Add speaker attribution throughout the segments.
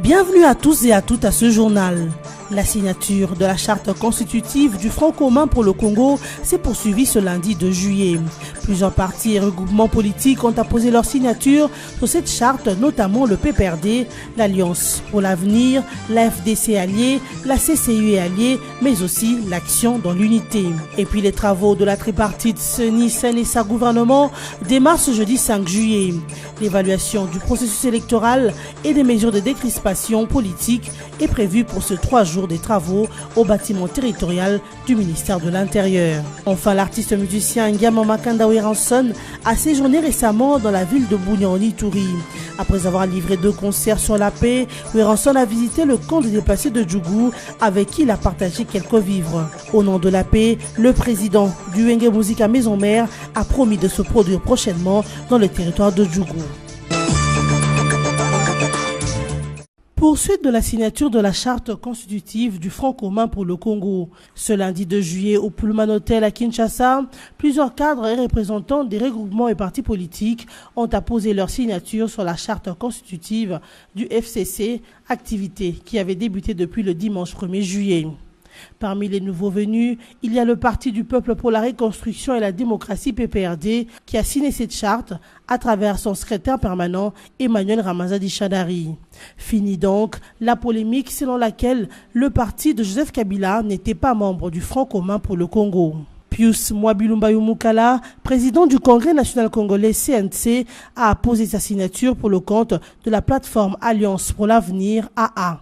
Speaker 1: Bienvenue à tous et à toutes à ce journal. La signature de la charte constitutive du Front commun pour le Congo s'est poursuivie ce lundi 2 juillet. Plusieurs partis et regroupements politiques ont apposé leur signature sur cette charte, notamment le PPRD, l'Alliance pour l'avenir, la FDC alliée, la CCU alliée, mais aussi l'Action dans l'unité. Et puis les travaux de la tripartite CENI-SEN-ESA gouvernement démarrent ce jeudi 5 juillet. L'évaluation du processus électoral et des mesures de décrispation politique est prévue pour ce 3 jours des travaux au bâtiment territorial du ministère de l'Intérieur. Enfin, l'artiste musicien Ngama Makanda Weranson a séjourné récemment dans la ville de Bunyani-Touri. Après avoir livré 2 concerts sur la paix, Weranson a visité le camp de déplacés de Djougou avec qui il a partagé quelques vivres. Au nom de la paix, le président du Wenge Musique à Maison-Mère a promis de se produire prochainement dans le territoire de Djougou. Poursuite de la signature de la charte constitutive du Front commun pour le Congo. Ce lundi 2 juillet au Pullman Hotel à Kinshasa, plusieurs cadres et représentants des regroupements et partis politiques ont apposé leur signature sur la charte constitutive du FCC, activité qui avait débuté depuis le dimanche 1er juillet. Parmi les nouveaux venus, il y a le Parti du peuple pour la reconstruction et la démocratie PPRD qui a signé cette charte à travers son secrétaire permanent Emmanuel Ramazani Chadari. Fini donc la polémique selon laquelle le parti de Joseph Kabila n'était pas membre du Front commun pour le Congo. Pius Mwabilumbayu Mukala, président du Congrès national congolais CNC, a apposé sa signature pour le compte de la plateforme Alliance pour l'avenir AA.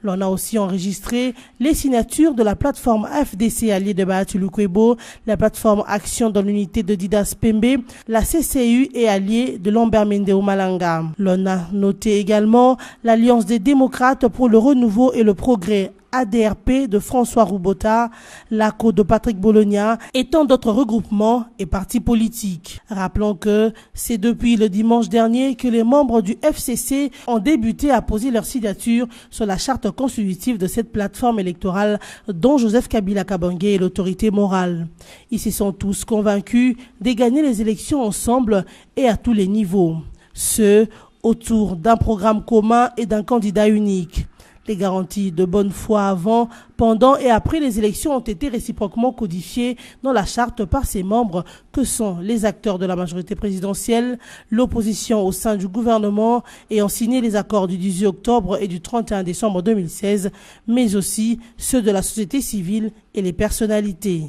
Speaker 1: L'on a aussi enregistré les signatures de la plateforme FDC alliée de Bahati Lukwebo, la plateforme Action dans l'unité de Didas Pembe, la CCU et alliée de Lambert Mendeo Malanga. L'on a noté également l'Alliance des démocrates pour le renouveau et le progrès, ADRP de François Roubota, l'ACO de Patrick Bologna et tant d'autres regroupements et partis politiques. Rappelons que c'est depuis le dimanche dernier que les membres du FCC ont débuté à poser leur signature sur la charte constitutive de cette plateforme électorale dont Joseph Kabila Kabange est l'autorité morale. Ils se sont tous convaincus de gagner les élections ensemble et à tous les niveaux. Ce, autour d'un programme commun et d'un candidat unique. Les garanties de bonne foi avant, pendant et après les élections ont été réciproquement codifiées dans la charte par ses membres que sont les acteurs de la majorité présidentielle, l'opposition au sein du gouvernement ayant signé les accords du 18 octobre et du 31 décembre 2016, mais aussi ceux de la société civile et les personnalités.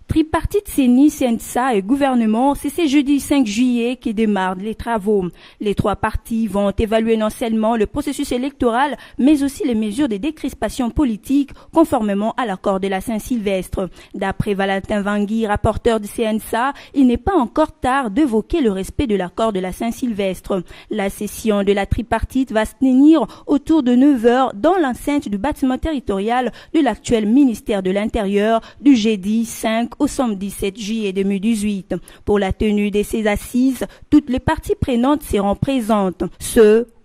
Speaker 2: Tripartite CENI, SENSA et gouvernement, c'est ce jeudi 5 juillet qui démarrent les travaux. Les 3 partis vont évaluer non seulement le processus électoral, mais aussi les mesures de décrispation politique conformément à l'accord de la Saint-Sylvestre. D'après Valentin Vangui, rapporteur du CNSA, il n'est pas encore tard d'évoquer le respect de l'accord de la Saint-Sylvestre. La session de la tripartite va se tenir autour de 9 heures dans l'enceinte du bâtiment territorial de l'actuel ministère de l'Intérieur du jeudi 5 au samedi 7 juillet 2018. Pour la tenue de ces assises, toutes les parties prenantes seront présentes.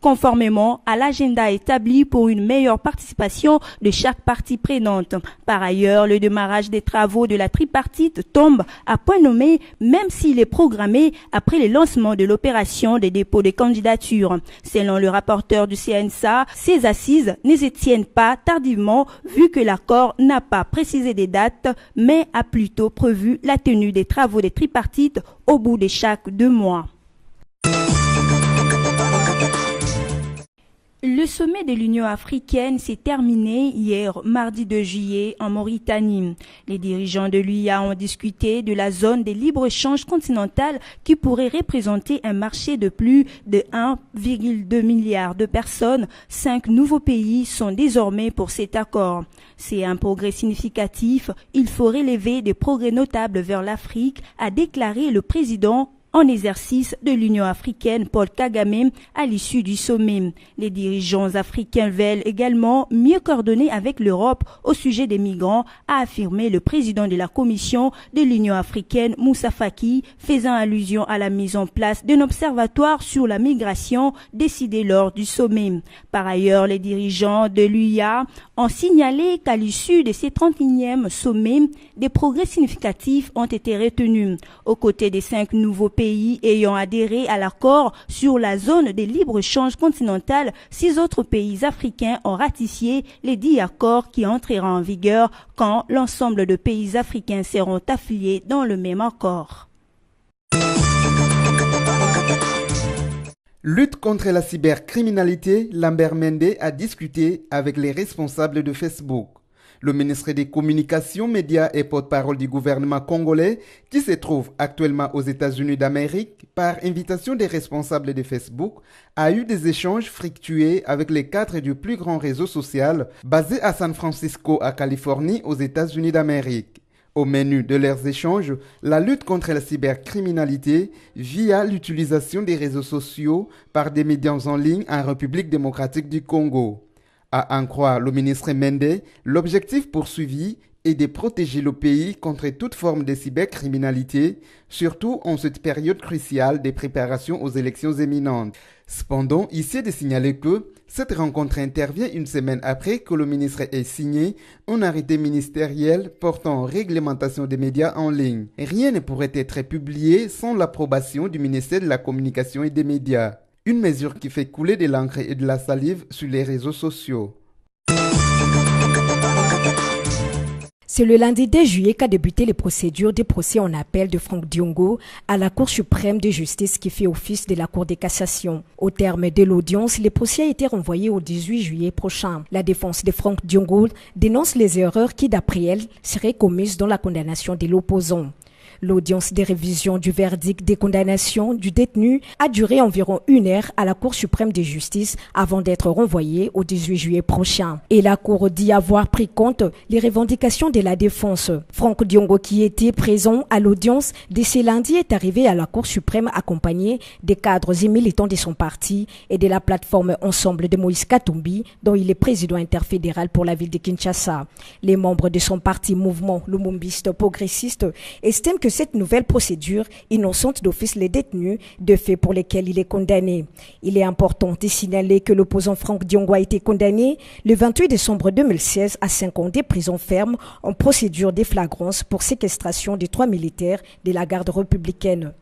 Speaker 2: Conformément à l'agenda établi pour une meilleure participation de chaque partie prenante. Par ailleurs, le démarrage des travaux de la tripartite tombe à point nommé, même s'il est programmé après le lancement de l'opération des dépôts de candidatures. Selon le rapporteur du CNSA, ces assises ne se tiennent pas tardivement vu que l'accord n'a pas précisé des dates, mais a plutôt prévu la tenue des travaux des tripartites au bout de chaque 2 mois. Le sommet de l'Union africaine s'est terminé hier, mardi 2 juillet, en Mauritanie. Les dirigeants de l'UIA ont discuté de la zone de libre-échange continentale qui pourrait représenter un marché de plus de 1,2 milliard de personnes. 5 nouveaux pays sont désormais pour cet accord. C'est un progrès significatif. Il faut relever des progrès notables vers l'Afrique, a déclaré le président en exercice de l'Union africaine Paul Kagame à l'issue du sommet. Les dirigeants africains veulent également mieux coordonner avec l'Europe au sujet des migrants, a affirmé le président de la Commission de l'Union africaine Moussa Faki, faisant allusion à la mise en place d'un observatoire sur la migration décidé lors du sommet. Par ailleurs, les dirigeants de l'UIA ont signalé qu'à l'issue de ces 31e sommets, des progrès significatifs ont été retenus. Aux côtés des 5 nouveaux pays ayant adhéré à l'accord sur la zone de libre-échange continentale, 6 autres pays africains ont ratifié les 10 accords qui entreront en vigueur quand l'ensemble de pays africains seront affiliés dans le même accord.
Speaker 3: Lutte contre la cybercriminalité, Lambert Mende a discuté avec les responsables de Facebook. Le ministre des Communications, Médias et porte-parole du gouvernement congolais, qui se trouve actuellement aux États-Unis d'Amérique, par invitation des responsables de Facebook, a eu des échanges fructueux avec les cadres du plus grand réseau social basé à San Francisco, à Californie, aux États-Unis d'Amérique. Au menu de leurs échanges, la lutte contre la cybercriminalité via l'utilisation des réseaux sociaux par des médias en ligne en République démocratique du Congo. À en croire le ministre Mende, l'objectif poursuivi est de protéger le pays contre toute forme de cybercriminalité, surtout en cette période cruciale des préparations aux élections imminentes. Cependant, ici est de signaler que cette rencontre intervient une semaine après que le ministre ait signé un arrêté ministériel portant réglementation des médias en ligne. Rien ne pourrait être publié sans l'approbation du ministère de la Communication et des Médias. Une mesure qui fait couler de l'encre et de la salive sur les réseaux sociaux.
Speaker 4: C'est le lundi 2 juillet qu'a débuté les procédures des procès en appel de Franck Diongo à la Cour suprême de justice qui fait office de la Cour de cassation. Au terme de l'audience, les procès a été renvoyé au 18 juillet prochain. La défense de Franck Diongo dénonce les erreurs qui, d'après elle, seraient commises dans la condamnation de l'opposant. L'audience de révision du verdict des condamnations du détenu a duré environ 1 heure à la Cour suprême de justice avant d'être renvoyée au 18 juillet prochain. Et la Cour dit avoir pris compte les revendications de la défense. Franck Diongo, qui était présent à l'audience de ce lundi, est arrivé à la Cour suprême accompagné des cadres et militants de son parti et de la plateforme Ensemble de Moïse Katumbi, dont il est président interfédéral pour la ville de Kinshasa. Les membres de son parti Mouvement Lumumbiste Progressiste estiment que cette nouvelle procédure innocente d'office les détenus de faits pour lesquels il est condamné. Il est important de signaler que l'opposant Franck Diongo a été condamné le 28 décembre 2016 à 5 ans de prison ferme en procédure de flagrance pour séquestration des 3 militaires de la garde républicaine.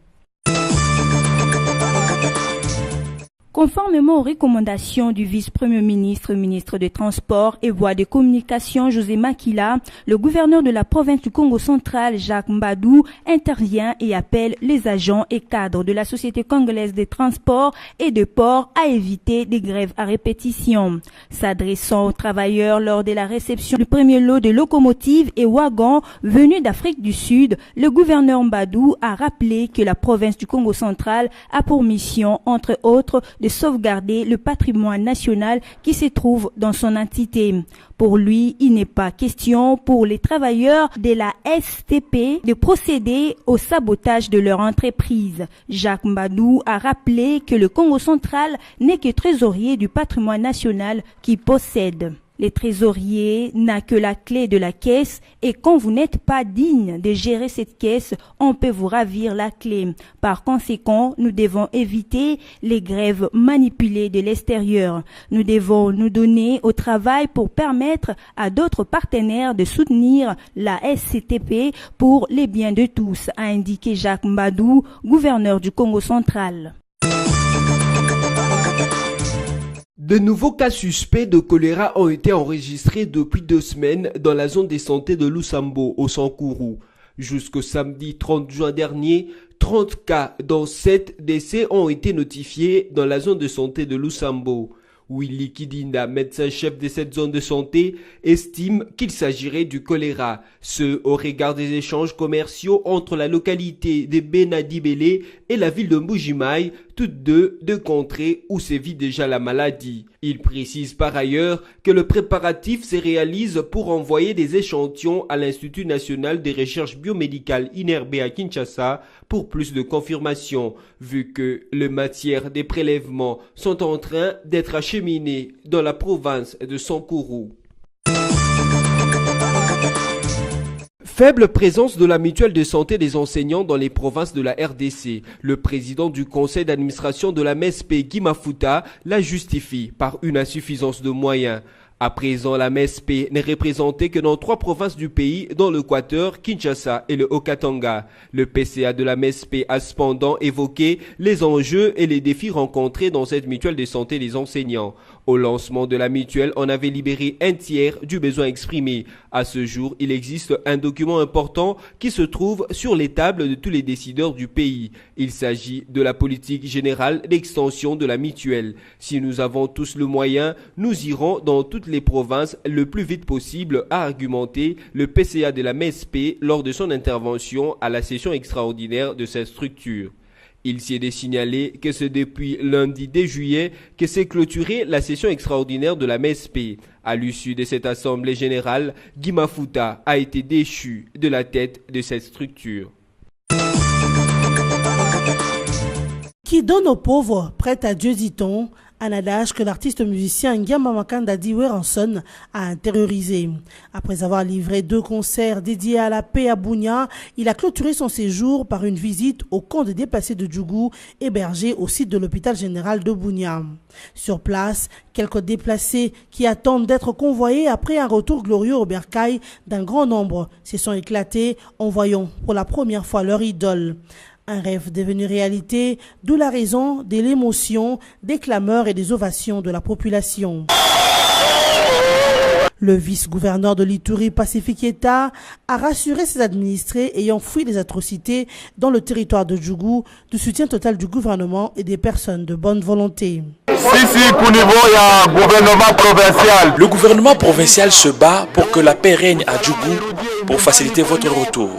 Speaker 2: Conformément aux recommandations du vice-premier ministre, ministre des Transports et Voies de Communication, José Makila, le gouverneur de la province du Congo central, Jacques Mbadou, intervient et appelle les agents et cadres de la Société congolaise des transports et de ports à éviter des grèves à répétition. S'adressant aux travailleurs lors de la réception du premier lot de locomotives et wagons venus d'Afrique du Sud, le gouverneur Mbadou a rappelé que la province du Congo central a pour mission, entre autres, de sauvegarder le patrimoine national qui se trouve dans son entité. Pour lui, il n'est pas question pour les travailleurs de la STP de procéder au sabotage de leur entreprise. Jacques Mbadou a rappelé que le Congo central n'est que trésorier du patrimoine national qu'il possède. Le trésorier n'a que la clé de la caisse et quand vous n'êtes pas digne de gérer cette caisse, on peut vous ravir la clé. Par conséquent, nous devons éviter les grèves manipulées de l'extérieur. Nous devons nous donner au travail pour permettre à d'autres partenaires de soutenir la SCTP pour les biens de tous, a indiqué Jacques Mbadou, gouverneur du Congo central.
Speaker 5: De nouveaux cas suspects de choléra ont été enregistrés depuis 2 semaines dans la zone de santé de Lusambo, au Sankourou. Jusqu'au samedi 30 juin dernier, 30 cas dont 7 décès ont été notifiés dans la zone de santé de Lusambo. Willy Kidinda, médecin-chef de cette zone de santé, estime qu'il s'agirait du choléra. Ce au regard des échanges commerciaux entre la localité de Benadibele et la ville de Mbujimaï, toutes deux de contrées où sévit déjà la maladie. Il précise par ailleurs que le préparatif se réalise pour envoyer des échantillons à l'Institut national des recherches biomédicales INRB à Kinshasa pour plus de confirmation, vu que les matières des prélèvements sont en train d'être acheminées dans la province de Sankourou. Faible présence de la mutuelle de santé des enseignants dans les provinces de la RDC. Le président du conseil d'administration de la MESP, Guy Mafuta, la justifie par une insuffisance de moyens. À présent, la MSP n'est représentée que dans 3 provinces du pays, dont l'Équateur, Kinshasa et le Haut-Katanga. Le PCA de la MSP a cependant évoqué les enjeux et les défis rencontrés dans cette mutuelle de santé des enseignants. Au lancement de la mutuelle, on avait libéré un tiers du besoin exprimé. À ce jour, il existe un document important qui se trouve sur les tables de tous les décideurs du pays. Il s'agit de la politique générale d'extension de la mutuelle. Si nous avons tous le moyen, nous irons dans toutes les provinces le plus vite possible, a argumenté le PCA de la MSP lors de son intervention à la session extraordinaire de cette structure. Il s'y est de signaler que c'est depuis lundi 2 juillet que s'est clôturée la session extraordinaire de la MSP. À l'issue de cette assemblée générale, Guy Mafuta a été déchu de la tête de cette structure.
Speaker 1: Qui donne aux pauvres, prête à Dieu, dit-on, un adage que l'artiste musicien Ngiama Makanda Weranson a intériorisé. Après avoir livré 2 concerts dédiés à la paix à Bunia, il a clôturé son séjour par une visite au camp des déplacés de Djougou, hébergé au site de l'hôpital général de Bunia. Sur place, quelques déplacés qui attendent d'être convoyés après un retour glorieux au bercail d'un grand nombre se sont éclatés en voyant pour la première fois leur idole. Un rêve devenu réalité, d'où la raison de l'émotion, des clameurs et des ovations de la population. Le vice-gouverneur de l'Ituri, Pacifique Eta, a rassuré ses administrés ayant fui les atrocités dans le territoire de Djougou du soutien total du gouvernement et des personnes de bonne volonté.
Speaker 6: Le gouvernement provincial se bat pour que la paix règne à Djougou pour faciliter votre retour.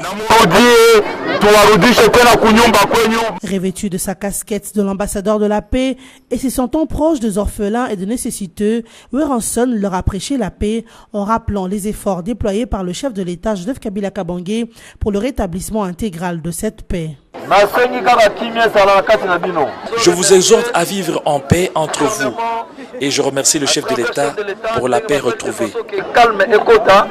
Speaker 1: Revêtu de sa casquette de l'ambassadeur de la paix et se sentant proche des orphelins et des nécessiteux, Weranson leur a prêché la paix en rappelant les efforts déployés par le chef de l'État Joseph Kabila Kabange pour le rétablissement intégral de cette paix.
Speaker 6: Je vous exhorte à vivre en paix entre vous et je remercie le chef de l'État pour la paix retrouvée.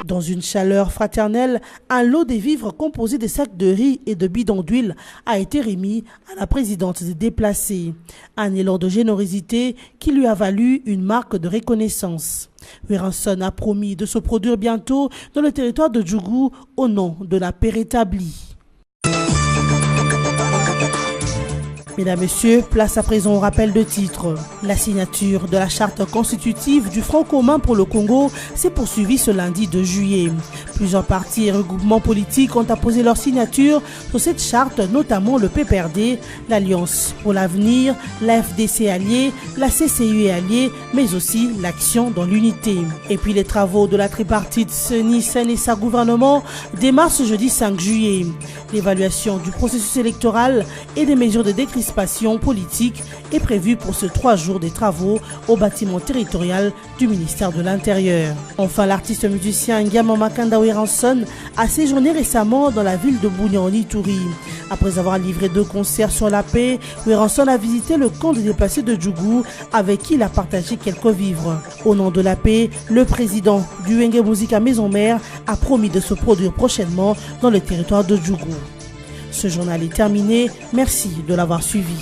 Speaker 1: Dans une chaleur fraternelle, un lot de vivres composé de sacs de riz et de bidons d'huile a été remis à la présidente des déplacés. Un élan de générosité qui lui a valu une marque de reconnaissance. Weranson a promis de se produire bientôt dans le territoire de Djougou au nom de la paix rétablie. Mesdames, Messieurs, place à présent au rappel de titre. La signature de la charte constitutive du Front commun pour le Congo s'est poursuivie ce lundi 2 juillet. Plusieurs partis et regroupements politiques ont apposé leur signature sur cette charte, notamment le PPRD, l'Alliance pour l'avenir, la FDC alliée, la CCU alliée, mais aussi l'Action dans l'unité. Et puis les travaux de la tripartite CENI-SEN et sa gouvernement démarrent ce jeudi 5 juillet. L'évaluation du processus électoral et des mesures de décrispation politique est prévue pour ce 3 jours des travaux au bâtiment territorial du ministère de l'Intérieur. Enfin, l'artiste musicien Ngiama Makanda Weranson a séjourné récemment dans la ville de Bunia en Ituri. Après avoir livré 2 concerts sur la paix, Weranson a visité le camp des déplacés de Djougou avec qui il a partagé quelques vivres. Au nom de la paix, le président du Wenge Musica Maison Mère a promis de se produire prochainement dans le territoire de Djougou. Ce journal est terminé. Merci de l'avoir suivi.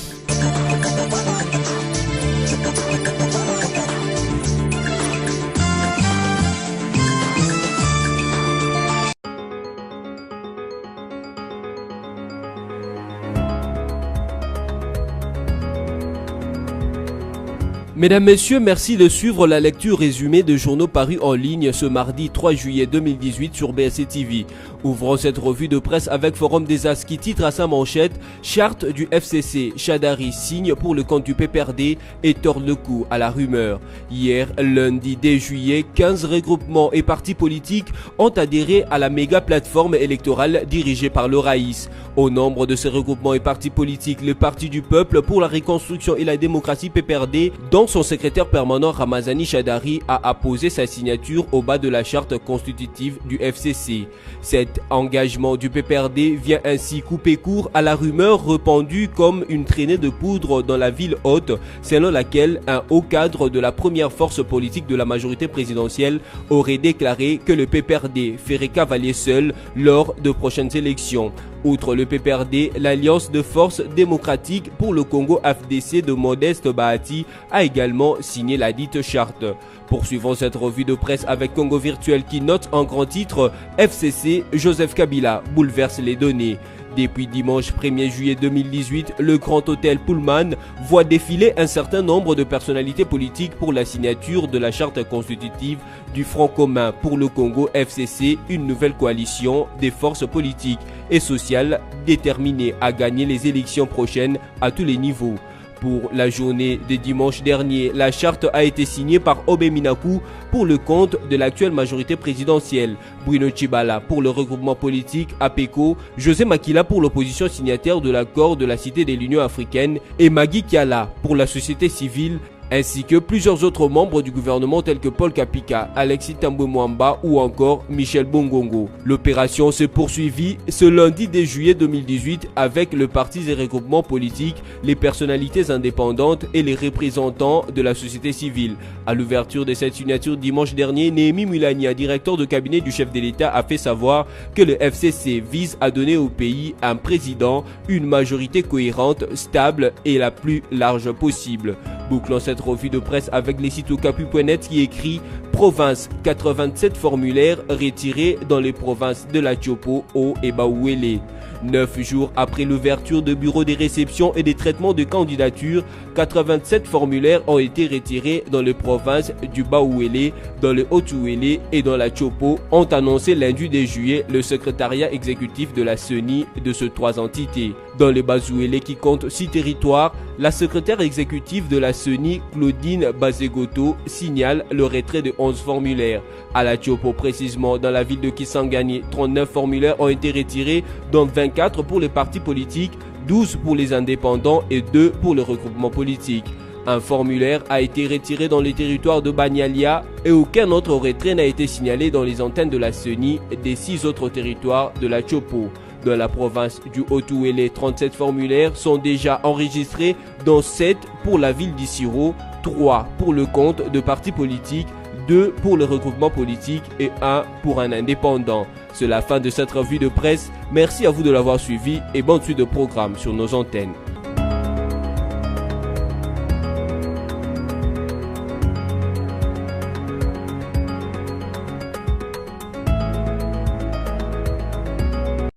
Speaker 5: Mesdames, Messieurs, merci de suivre la lecture résumée de journaux parus en ligne ce mardi 3 juillet 2018 sur BSC TV. Ouvrons cette revue de presse avec Forum des As qui titre à sa manchette « Charte du FCC, Chadari signe pour le compte du PPRD et tord le cou à la rumeur ». Hier, lundi 2 juillet, 15 regroupements et partis politiques ont adhéré à la méga plateforme électorale dirigée par le Raïs. Au nombre de ces regroupements et partis politiques, le Parti du Peuple pour la Reconstruction et la Démocratie PPRD, dont son secrétaire permanent Ramazani Chadari a apposé sa signature au bas de la charte constitutive du FCC. Cet engagement du PPRD vient ainsi couper court à la rumeur répandue comme une traînée de poudre dans la ville haute, selon laquelle un haut cadre de la première force politique de la majorité présidentielle aurait déclaré que le PPRD ferait cavalier seul lors de prochaines élections. Outre le PPRD, l'Alliance de forces démocratiques pour le Congo FDC de Modeste Bahati a également signé la dite charte. Poursuivons cette revue de presse avec Congo Virtuel qui note en grand titre « FCC, Joseph Kabila bouleverse les données ». Depuis dimanche 1er juillet 2018, le Grand Hôtel Pullman voit défiler un certain nombre de personnalités politiques pour la signature de la charte constitutive du Front commun pour le Congo FCC, une nouvelle coalition des forces politiques et sociales déterminées à gagner les élections prochaines à tous les niveaux. Pour la journée de dimanche dernier, la charte a été signée par Obé Minakou pour le compte de l'actuelle majorité présidentielle, Bruno Tshibala pour le regroupement politique APECO, José Makila pour l'opposition signataire de l'accord de la Cité de l'Union africaine et Magui Kiala pour la société civile, ainsi que plusieurs autres membres du gouvernement tels que Paul Kapika, Alexis Tambwe Mwamba ou encore Michel Bongongo. L'opération s'est poursuivie ce lundi 10 juillet 2018 avec le parti et regroupements politiques, les personnalités indépendantes et les représentants de la société civile. À l'ouverture de cette signature dimanche dernier, Néhémie Moulania, directeur de cabinet du chef de l'État, a fait savoir que le FCC vise à donner au pays un président, une majorité cohérente, stable et la plus large possible. Bouclons cette revue de presse avec les sites okapu.net qui écrit « Province, 87 formulaires retirés dans les provinces de la Tchopo, O et Baouélé ». 9 jours après l'ouverture de bureaux des réceptions et des traitements de candidatures, 87 formulaires ont été retirés dans les provinces du Baouélé, dans le Haut-Ouélé et dans la Tchopo, ont annoncé lundi 10 juillet le secrétariat exécutif de la CENI de ces 3 entités. Dans le Bazouélé qui compte 6 territoires, la secrétaire exécutive de la CENI, Claudine Bazegoto, signale le retrait de 11 formulaires. À la Tchopo, précisément dans la ville de Kisangani, 39 formulaires ont été retirés, dont 24 pour les partis politiques, 12 pour les indépendants et 2 pour le regroupement politique. Un formulaire a été retiré dans les territoires de Banyalia et aucun autre retrait n'a été signalé dans les antennes de la CENI des 6 autres territoires de la Tchopo. Dans la province du Haut-Ouélé, 37 formulaires sont déjà enregistrés, dont 7 pour la ville d'Issiro, 3 pour le compte de partis politiques, 2 pour le regroupement politique et 1 pour un indépendant. C'est la fin de cette revue de presse. Merci à vous de l'avoir suivi et bonne suite de programme sur nos antennes.